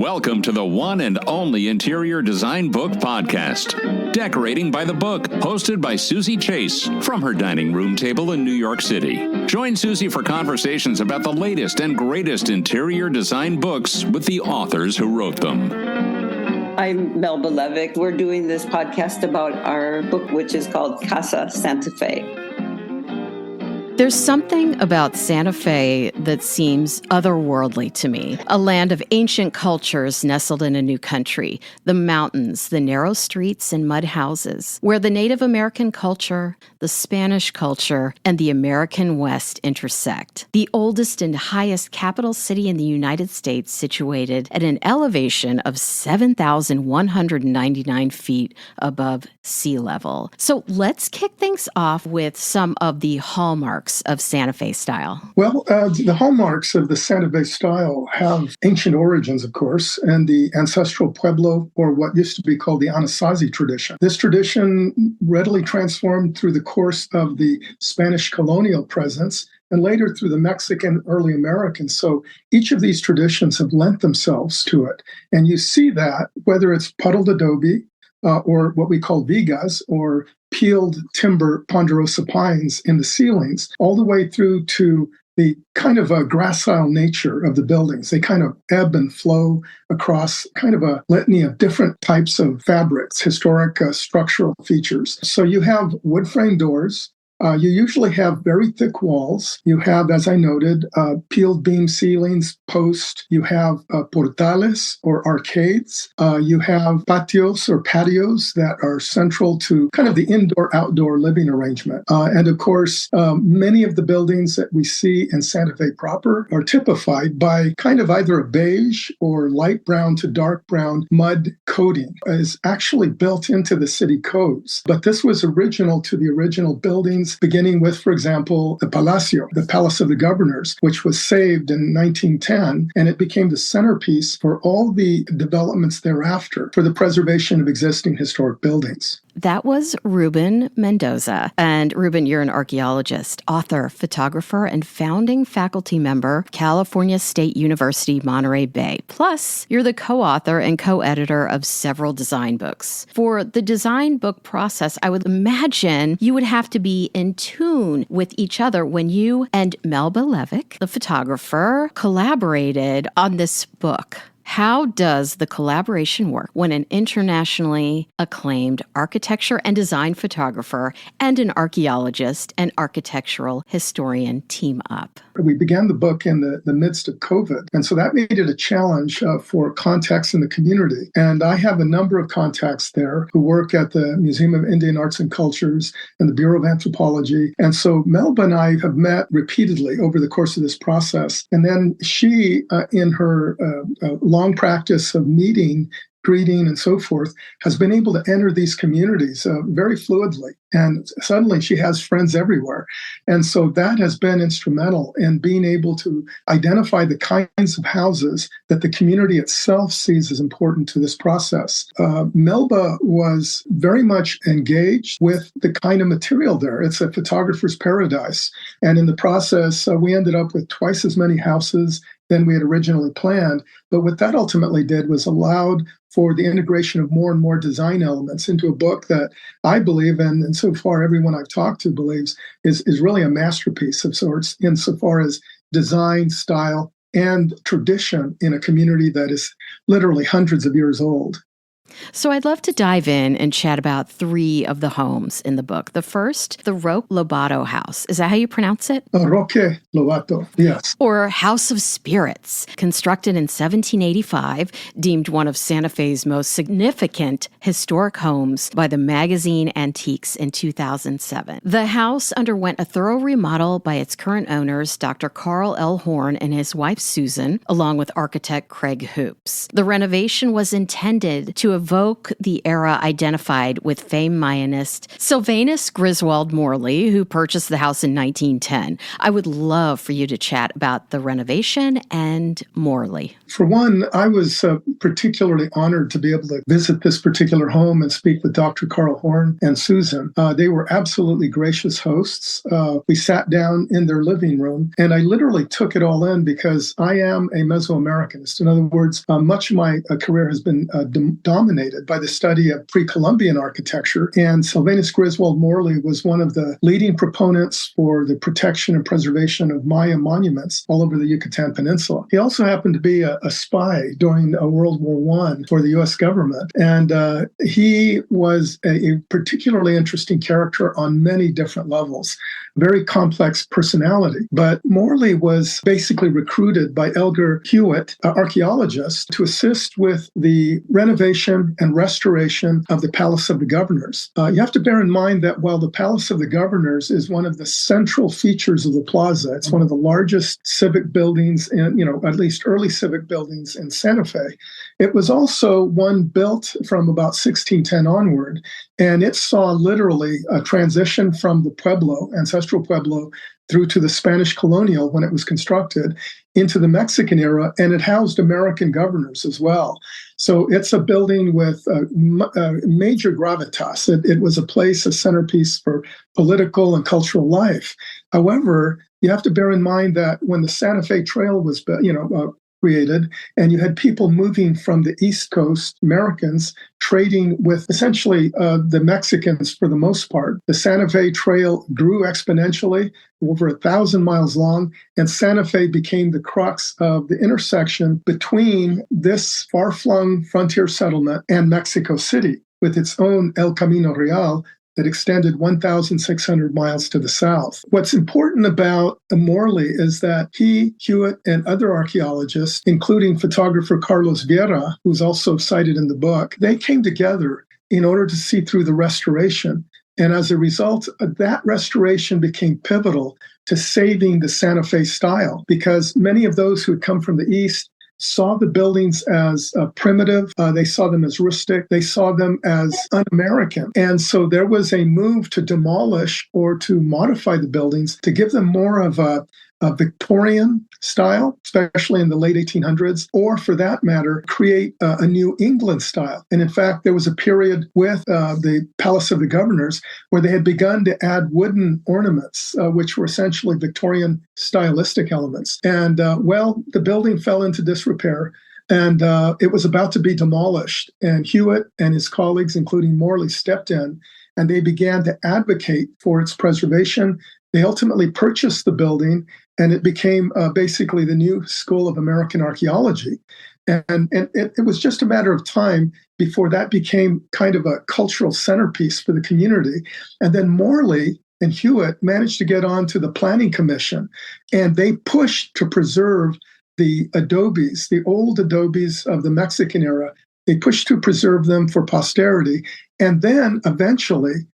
Welcome to the one and only Interior Design Book Podcast, Decorating by the Book, hosted by Suzy Chase from her dining room table in New York City. Join Suzy for conversations about the latest and greatest interior design books with the authors who wrote them. I'm Melba Levick. We're doing this podcast about our book, which is called Casa Santa Fe. There's something about Santa Fe that seems otherworldly to me. A land of ancient cultures nestled in a new country. The mountains, the narrow streets and mud houses, where the Native American culture, the Spanish culture, and the American West intersect. The oldest and highest capital city in the United States, situated at an elevation of 7,199 feet above sea level. So let's kick things off with some of the hallmarks of Santa Fe style. Well, the hallmarks of the Santa Fe style have ancient origins, of course, and the ancestral Pueblo, or what used to be called the Anasazi tradition. This tradition readily transformed through the course of the Spanish colonial presence and later through the Mexican early American. So each of these traditions have lent themselves to it. And you see that whether it's puddled adobe, or what we call Vigas, or peeled timber ponderosa pines in the ceilings, all the way through to the kind of a gracile nature of the buildings. They kind of ebb and flow across kind of a litany of different types of fabrics, historic structural features. So you have wood frame doors. You usually have very thick walls. You have, as I noted, peeled beam ceilings, posts. You have portales or arcades. You have patios or patios that are central to kind of the indoor-outdoor living arrangement. And of course, many of the buildings that we see in Santa Fe proper are typified by kind of either a beige or light brown to dark brown mud coating. Is actually built into the city codes. But this was original to the original buildings, beginning with, for example, the Palacio, the Palace of the Governors, which was saved in 1910, and it became the centerpiece for all the developments thereafter for the preservation of existing historic buildings. That was Rubén Mendoza. And Rubén, you're an archaeologist, author, photographer, and founding faculty member, California State University, Monterey Bay. Plus, you're the co-author and co-editor of several design books. For the design book process, I would imagine you would have to be in tune with each other when you and Melba Levick, the photographer, collaborated on this book. How does the collaboration work when an internationally acclaimed architecture and design photographer and an archaeologist and architectural historian team up? We began the book in the midst of COVID, and so that made it a challenge for contacts in the community. And I have a number of contacts there who work at the Museum of Indian Arts and Cultures and the Bureau of Anthropology. And so Melba and I have met repeatedly over the course of this process. And then she, in her long practice of meeting, greeting, and so forth, has been able to enter these communities very fluidly. And suddenly she has friends everywhere. And so that has been instrumental in being able to identify the kinds of houses that the community itself sees as important to this process. Melba was very much engaged with the kind of material there. It's a photographer's paradise. And in the process, we ended up with twice as many houses than we had originally planned. But what that ultimately did was allowed for the integration of more and more design elements into a book that I believe, and so far everyone I've talked to believes, is really a masterpiece of sorts insofar as design, style, and tradition in a community that is literally hundreds of years old. So I'd love to dive in and chat about three of the homes in the book. The first, the Roque Lobato house. Is that how you pronounce it? Roque Lobato, yes. Or House of Spirits, constructed in 1785, deemed one of Santa Fe's most significant historic homes by the magazine Antiques in 2007. The house underwent a thorough remodel by its current owners, Dr. Carl L. Horn and his wife Susan, along with architect Craig Hoops. The renovation was intended to evoke the era identified with famed Mayanist Sylvanus Griswold Morley, who purchased the house in 1910. I would love for you to chat about the renovation and Morley. For one, I was particularly honored to be able to visit this particular home and speak with Dr. Carl Horn and Susan. They were absolutely gracious hosts. We sat down in their living room, and I literally took it all in because I am a Mesoamericanist. In other words, much of my career has been dominated by the study of pre-Columbian architecture, and Sylvanus Griswold Morley was one of the leading proponents for the protection and preservation of Mayan monuments all over the Yucatan Peninsula. He also happened to be a spy during World War I for the U.S. government, and he was a particularly interesting character on many different levels. Very complex personality. But Morley was basically recruited by Edgar Hewett, archaeologist, to assist with the renovation and restoration of the Palace of the Governors. You have to bear in mind that while the Palace of the Governors is one of the central features of the plaza, it's one of the largest civic buildings in, at least early civic buildings in Santa Fe. It was also one built from about 1610 onward, and it saw literally a transition from the Pueblo, ancestral Pueblo, through to the Spanish Colonial when it was constructed, into the Mexican era, and it housed American governors as well. So it's a building with major gravitas. It was a place, a centerpiece for political and cultural life. However, you have to bear in mind that when the Santa Fe Trail was created, and you had people moving from the East Coast, Americans, trading with essentially the Mexicans for the most part. The Santa Fe Trail grew exponentially, over 1,000 miles long, and Santa Fe became the crux of the intersection between this far-flung frontier settlement and Mexico City, with its own El Camino Real, that extended 1,600 miles to the south. What's important about Morley is that he, Hewett, and other archaeologists, including photographer Carlos Vieira, who's also cited in the book, they came together in order to see through the restoration. And as a result, that restoration became pivotal to saving the Santa Fe style, because many of those who had come from the East saw the buildings as primitive. They saw them as rustic. They saw them as un-American. And so there was a move to demolish or to modify the buildings to give them more of a Victorian style, especially in the late 1800s, or for that matter, create a New England style. And in fact, there was a period with the Palace of the Governors where they had begun to add wooden ornaments, which were essentially Victorian stylistic elements. And the building fell into disrepair, and it was about to be demolished. And Hewett and his colleagues, including Morley, stepped in, and they began to advocate for its preservation. They ultimately purchased the building, and it became basically the new school of American archaeology. And it was just a matter of time before that became kind of a cultural centerpiece for the community. And then Morley and Hewett managed to get on to the Planning Commission, and they pushed to preserve the adobes, the old adobes of the Mexican era. They pushed to preserve them for posterity. And then eventually,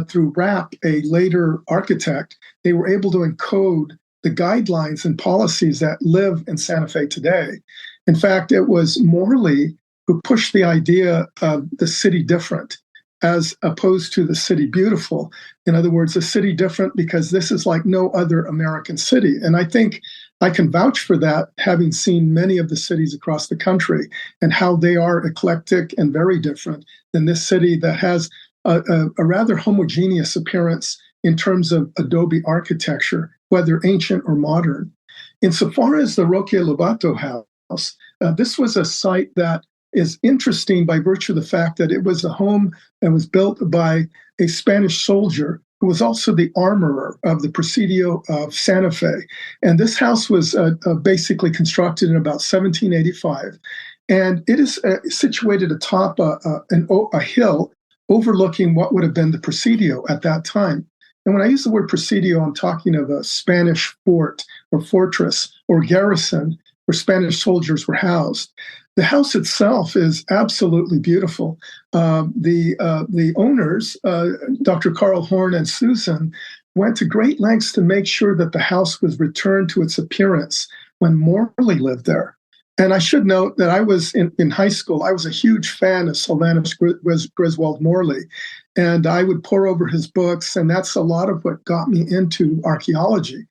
through Rapp, a later architect, they were able to encode the guidelines and policies that live in Santa Fe today. In fact, it was Morley who pushed the idea of the city different as opposed to the city beautiful. In other words, a city different because this is like no other American city. And I think I can vouch for that, having seen many of the cities across the country and how they are eclectic and very different than this city that has a rather homogeneous appearance in terms of adobe architecture, whether ancient or modern. Insofar as the Roque Lobato house, this was a site that is interesting by virtue of the fact that it was a home that was built by a Spanish soldier who was also the armorer of the Presidio of Santa Fe. And this house was basically constructed in about 1785. And it is situated atop a hill overlooking what would have been the Presidio at that time. And when I use the word Presidio, I'm talking of a Spanish fort or fortress or garrison where Spanish soldiers were housed. The house itself is absolutely beautiful. The owners, Dr. Carl Horn and Susan, went to great lengths to make sure that the house was returned to its appearance when Morley lived there. And I should note that I was in high school, I was a huge fan of Sylvanus Griswold Morley, and I would pore over his books, and that's a lot of what got me into archaeology.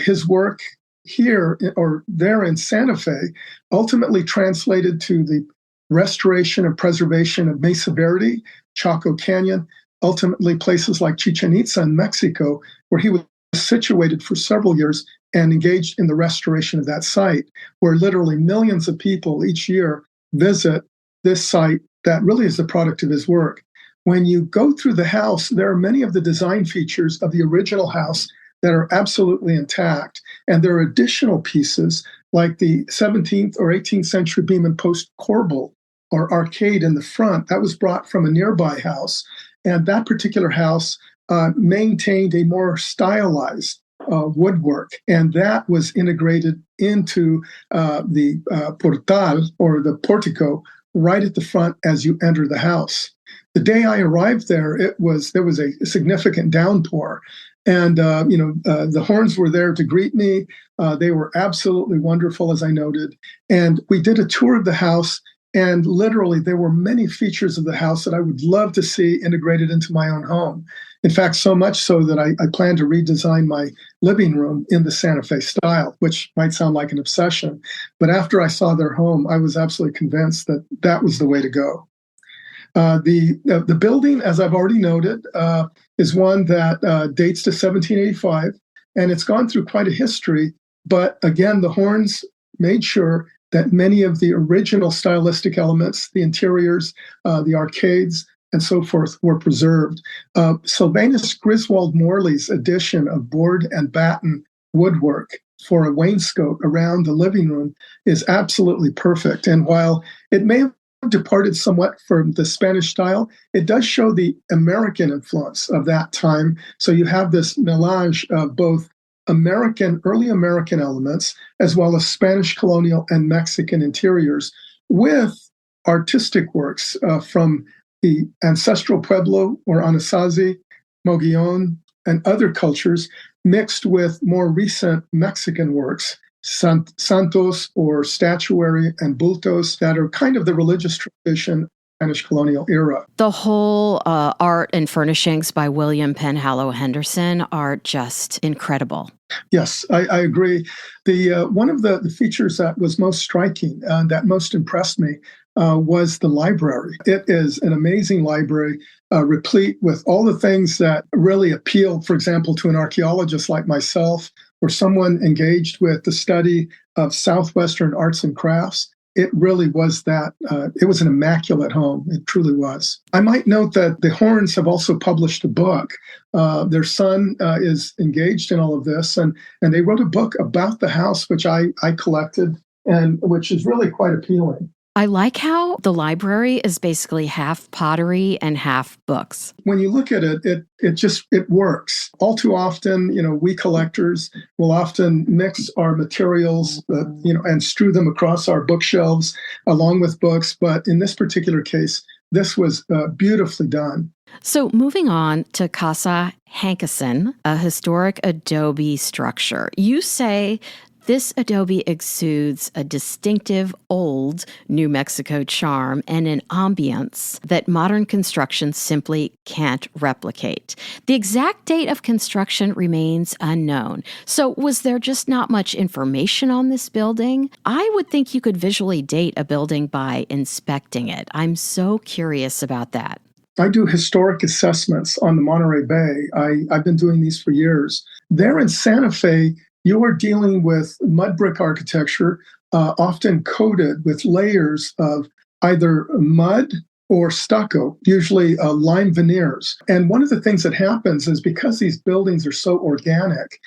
His work here or there in Santa Fe ultimately translated to the restoration and preservation of Mesa Verde, Chaco Canyon, ultimately places like Chichén Itzá in Mexico, where he was situated for several years and engaged in the restoration of that site, where literally millions of people each year visit this site that really is the product of his work. When you go through the house, there are many of the design features of the original house that are absolutely intact. And there are additional pieces like the 17th or 18th century beam and post corbel or arcade in the front that was brought from a nearby house. And that particular house maintained a more stylized woodwork, and that was integrated into the portal or the portico right at the front as you enter the house. The day I arrived there, there was a significant downpour, and the horns were there to greet me. They were absolutely wonderful, as I noted, and we did a tour of the house. And literally, there were many features of the house that I would love to see integrated into my own home. In fact, so much so that I plan to redesign my living room in the Santa Fe style, which might sound like an obsession. But after I saw their home, I was absolutely convinced that that was the way to go. The building, as I've already noted, is one that dates to 1785, and it's gone through quite a history. But again, the horns made sure that many of the original stylistic elements, the interiors, the arcades, and so forth, were preserved. Sylvanus Griswold Morley's addition of board and batten woodwork for a wainscot around the living room is absolutely perfect. And while it may have departed somewhat from the Spanish style, it does show the American influence of that time. So you have this melange of both early American elements, as well as Spanish colonial and Mexican interiors, with artistic works from the ancestral Pueblo or Anasazi, Mogollon, and other cultures, mixed with more recent Mexican works, santos or statuary and bultos that are kind of the religious tradition Spanish colonial era. The whole art and furnishings by William Penhallow Henderson are just incredible. Yes, I agree. One of the features that was most striking, that most impressed me, was the library. It is an amazing library, replete with all the things that really appeal, for example, to an archaeologist like myself, or someone engaged with the study of Southwestern arts and crafts. It really was that. It was an immaculate home. It truly was. I might note that the Horns have also published a book. Their son is engaged in all of this, and they wrote a book about the house, which I collected, and which is really quite appealing. I like how the library is basically half pottery and half books. When you look at it, it works. All too often, we collectors will often mix our materials, and strew them across our bookshelves along with books. But in this particular case, this was beautifully done. So moving on to Casa Hankison, a historic adobe structure. You say this adobe exudes a distinctive old New Mexico charm and an ambience that modern construction simply can't replicate. The exact date of construction remains unknown. So was there just not much information on this building? I would think you could visually date a building by inspecting it. I'm so curious about that. I do historic assessments on the Monterey Bay. I've been doing these for years. There in Santa Fe, you are dealing with mud brick architecture, often coated with layers of either mud or stucco, usually lime veneers. And one of the things that happens is because these buildings are so organic,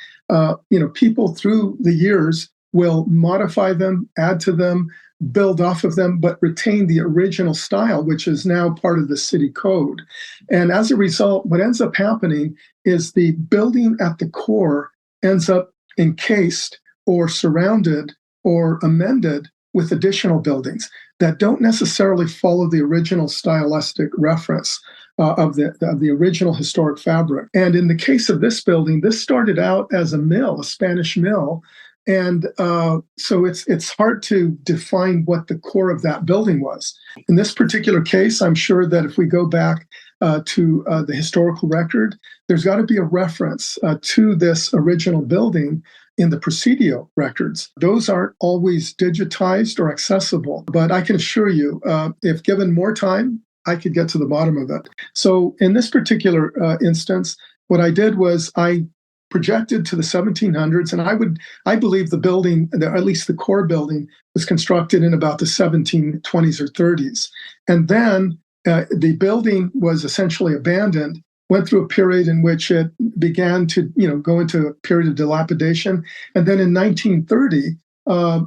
people through the years will modify them, add to them, build off of them, but retain the original style, which is now part of the city code. And as a result, what ends up happening is the building at the core ends up encased or surrounded or amended with additional buildings that don't necessarily follow the original stylistic reference of the original historic fabric. And in the case of this building, this started out as a mill, a Spanish mill, And so it's hard to define what the core of that building was. In this particular case, I'm sure that if we go back to the historical record, there's got to be a reference to this original building in the Presidio records. Those aren't always digitized or accessible, but I can assure you, if given more time, I could get to the bottom of it. So in this particular instance, what I did was I projected to the 1700s, and I believe the building, at least the core building, was constructed in about the 1720s or 30s. And then the building was essentially abandoned, went through a period in which it began to go into a period of dilapidation. And then in 1930,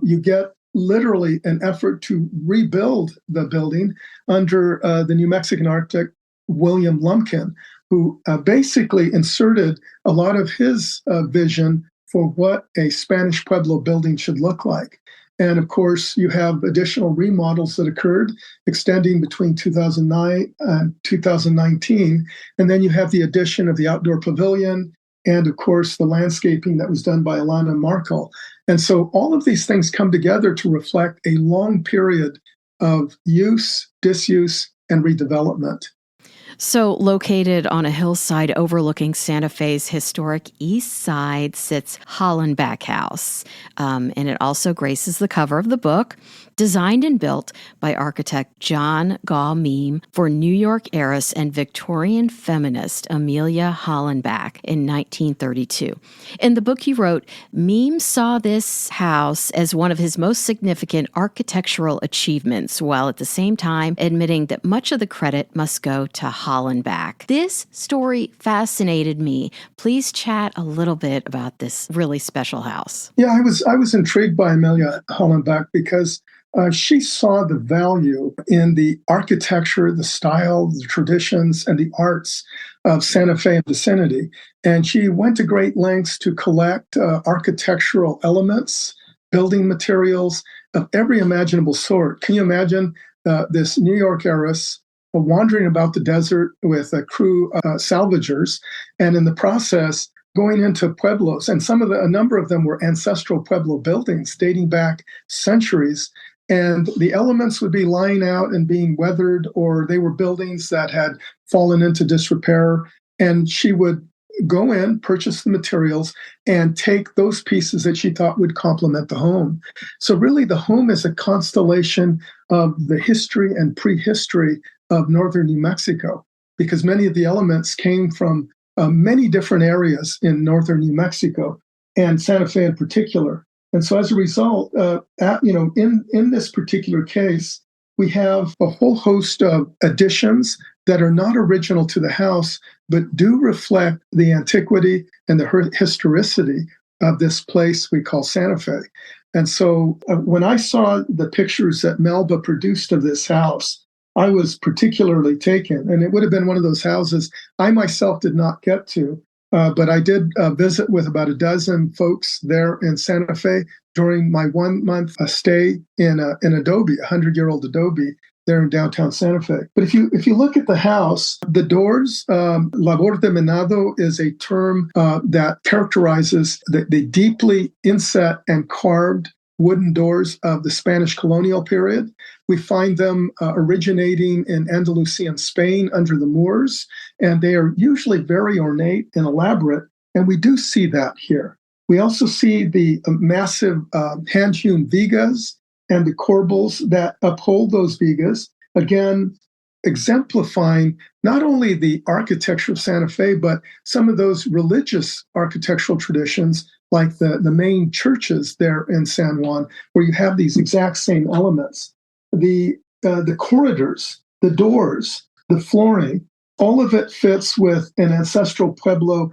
you get literally an effort to rebuild the building under the New Mexican architect William Lumpkin, who basically inserted a lot of his vision for what a Spanish Pueblo building should look like. And of course, you have additional remodels that occurred extending between 2009 and 2019. And then you have the addition of the outdoor pavilion and, of course, the landscaping that was done by Alana Markle. And so all of these things come together to reflect a long period of use, disuse, and redevelopment. So, located on a hillside overlooking Santa Fe's historic east side sits Hollenback House, and it also graces the cover of the book, designed and built by architect John Gaw Meem for New York heiress and Victorian feminist Amelia Hollenback in 1932. In the book he wrote, Meem saw this house as one of his most significant architectural achievements, while at the same time admitting that much of the credit must go to Hollenback. This story fascinated me. Please chat a little bit about this really special house. Yeah, I was intrigued by Amelia Hollenback because she saw the value in the architecture, the style, the traditions, and the arts of Santa Fe and vicinity. And she went to great lengths to collect architectural elements, building materials of every imaginable sort. Can you imagine this New York heiress wandering about the desert with a crew of salvagers, and in the process going into pueblos, and a number of them were ancestral Pueblo buildings dating back centuries, and the elements would be lying out and being weathered, or they were buildings that had fallen into disrepair, and she would go in, purchase the materials, and take those pieces that she thought would complement the home. So really the home is a constellation of the history and prehistory of northern New Mexico, because many of the elements came from many different areas in northern New Mexico, and Santa Fe in particular. And so as a result, in this particular case, we have a whole host of additions that are not original to the house, but do reflect the antiquity and the historicity of this place we call Santa Fe. And so when I saw the pictures that Melba produced of this house, I was particularly taken. And it would have been one of those houses I myself did not get to, but I did visit with about a dozen folks there in Santa Fe during my 1 month stay in Adobe, 100-year-old Adobe there in downtown Santa Fe. But if you look at the house, the doors, labor de menado is a term that characterizes the deeply inset and carved wooden doors of the Spanish colonial period. We find them originating in Andalusian Spain under the Moors, and they are usually very ornate and elaborate, and we do see that here. We also see the massive hand-hewn vigas and the corbels that uphold those vigas, again, exemplifying not only the architecture of Santa Fe, but some of those religious architectural traditions like the main churches there in San Juan, where you have these exact same elements. The corridors, the doors, the flooring, all of it fits with an ancestral Pueblo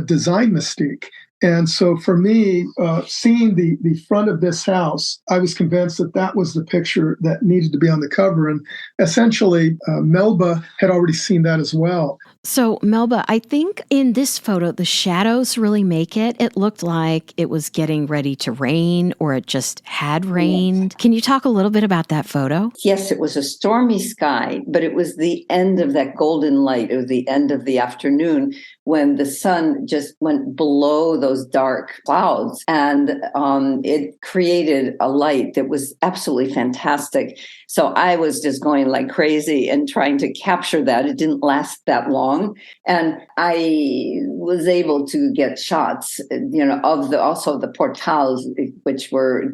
design mystique. And so for me, seeing the front of this house, I was convinced that was the picture that needed to be on the cover. And essentially, Melba had already seen that as well. So, Melba, I think in this photo, the shadows really make it. It looked like it was getting ready to rain or it just had rained. Can you talk a little bit about that photo? Yes, it was a stormy sky, but it was the end of that golden light. It was the end of the afternoon when the sun just went below those dark clouds. And it created a light that was absolutely fantastic. So I was just going like crazy and trying to capture that. It didn't last that long. And I was able to get shots, of also the portals, which were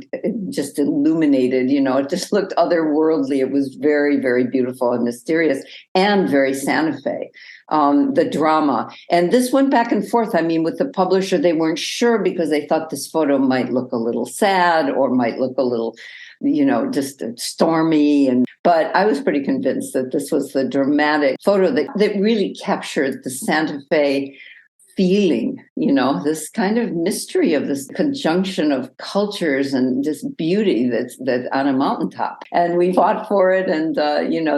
just illuminated. It just looked otherworldly. It was very, very beautiful and mysterious and very Santa Fe. The drama. And this went back and forth. I mean, with the publisher, they weren't sure because they thought this photo might look a little sad or might look a little, just stormy. But I was pretty convinced that this was the dramatic photo that really captured the Santa Fe feeling, this kind of mystery of this conjunction of cultures and just beauty that's on a mountaintop. And we fought for it, and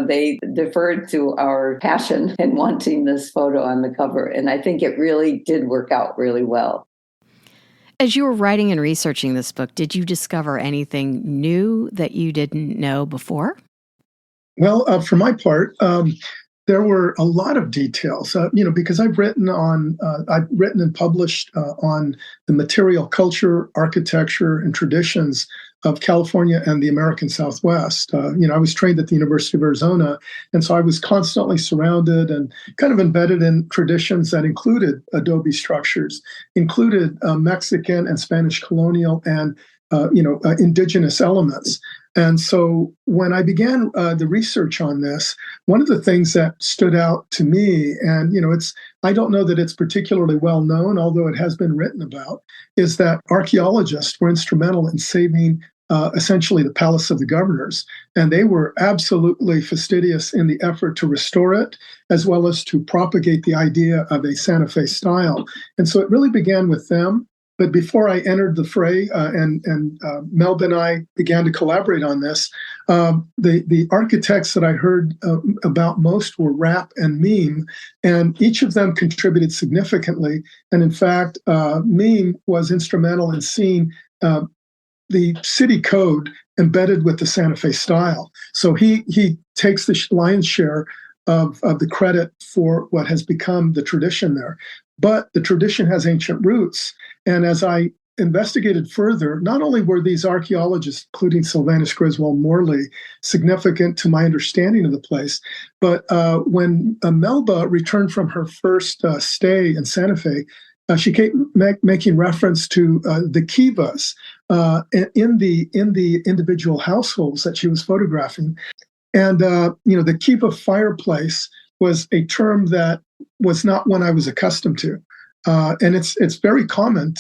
they deferred to our passion in wanting this photo on the cover. And I think it really did work out really well. As you were writing and researching this book, did you discover anything new that you didn't know before? Well, for my part, there were a lot of details, because I've written and published on the material culture, architecture, and traditions of California and the American Southwest. I was trained at the University of Arizona, and so I was constantly surrounded and kind of embedded in traditions that included Adobe structures, included Mexican and Spanish colonial and indigenous elements. And so when I began the research on this, one of the things that stood out to me, and I don't know that it's particularly well known, although it has been written about, is that archaeologists were instrumental in saving essentially the Palace of the Governors. And they were absolutely fastidious in the effort to restore it, as well as to propagate the idea of a Santa Fe style. And so it really began with them. But before I entered the fray and Melba and I began to collaborate on this, the architects that I heard about most were Rapp and Meem, and each of them contributed significantly. And in fact, Meem was instrumental in seeing the city code embedded with the Santa Fe style. So he takes the lion's share of the credit for what has become the tradition there. But the tradition has ancient roots. And as I investigated further, not only were these archaeologists, including Sylvanus Griswold Morley, significant to my understanding of the place, but when Melba returned from her first stay in Santa Fe, she kept making reference to the Kivas in the individual households that she was photographing. And, the Kiva Fireplace was a term that was not one I was accustomed to. And it's very common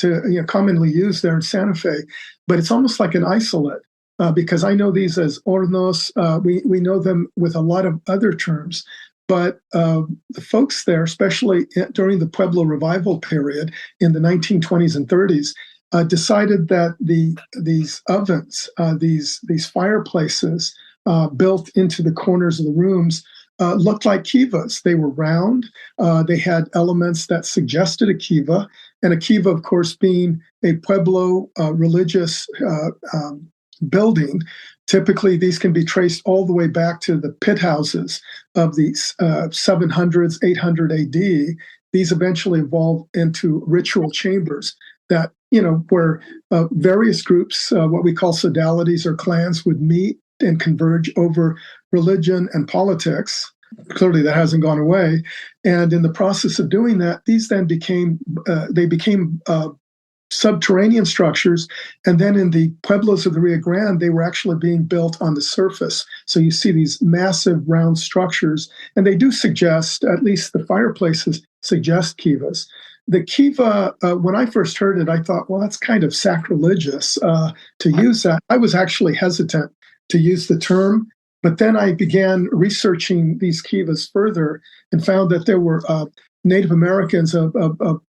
commonly used there in Santa Fe, but it's almost like an isolate because I know these as hornos. We know them with a lot of other terms, but the folks there, especially during the Pueblo revival period in the 1920s and 30s, decided that these ovens, these fireplaces built into the corners of the rooms looked like kivas. They were round. They had elements that suggested a kiva, and a kiva, of course, being a Pueblo religious building. Typically, these can be traced all the way back to the pit houses of the 700s, 800 AD. These eventually evolved into ritual chambers that, where various groups, what we call sodalities or clans, would meet and converge over religion and politics. Clearly, that hasn't gone away. And in the process of doing that, these then became subterranean structures. And then in the pueblos of the Rio Grande, they were actually being built on the surface. So you see these massive round structures, and they do suggest, at least the fireplaces suggest kivas. The kiva, when I first heard it, I thought, well, that's kind of sacrilegious to use that. I was actually hesitant to use the term, but then I began researching these kivas further and found that there were Native Americans of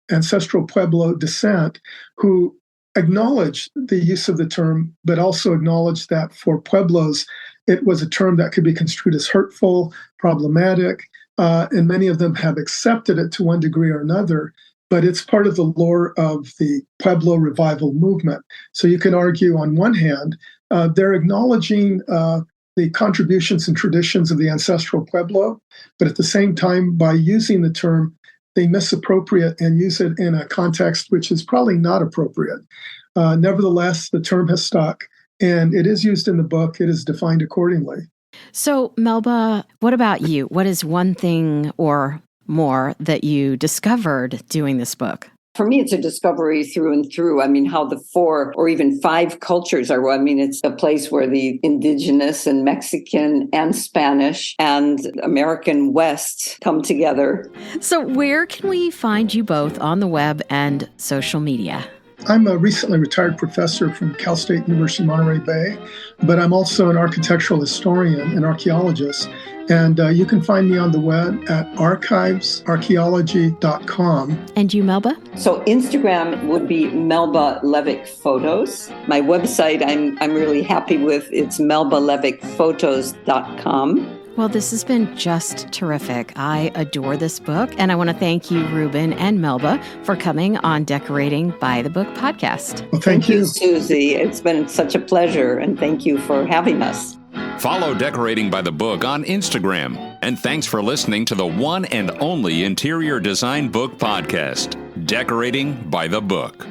ancestral Pueblo descent who acknowledged the use of the term, but also acknowledged that for Pueblos, it was a term that could be construed as hurtful, problematic, and many of them have accepted it to one degree or another, but it's part of the lore of the Pueblo revival movement. So you can argue on one hand, they're acknowledging the contributions and traditions of the ancestral Pueblo, but at the same time, by using the term, they misappropriate and use it in a context which is probably not appropriate. Nevertheless, the term has stuck, and it is used in the book. It is defined accordingly. So, Melba, what about you? What is one thing or more that you discovered doing this book? For me, it's a discovery through and through. I mean, how the 4 or even 5 cultures are. I mean, it's a place where the indigenous and Mexican and Spanish and American West come together. So where can we find you both on the web and social media? I'm a recently retired professor from Cal State University, Monterey Bay, but I'm also an architectural historian and archaeologist. And you can find me on the web at archivesarchaeology.com. And you, Melba? So Instagram would be Melba Levick Photos. My website I'm really happy with. It's melbalevickphotos.com. Well, this has been just terrific. I adore this book, and I want to thank you, Rubén and Melba, for coming on Decorating by the Book podcast. Well, thank you, Suzy. It's been such a pleasure, and thank you for having us. Follow Decorating by the Book on Instagram. And thanks for listening to the one and only interior design book podcast, Decorating by the Book.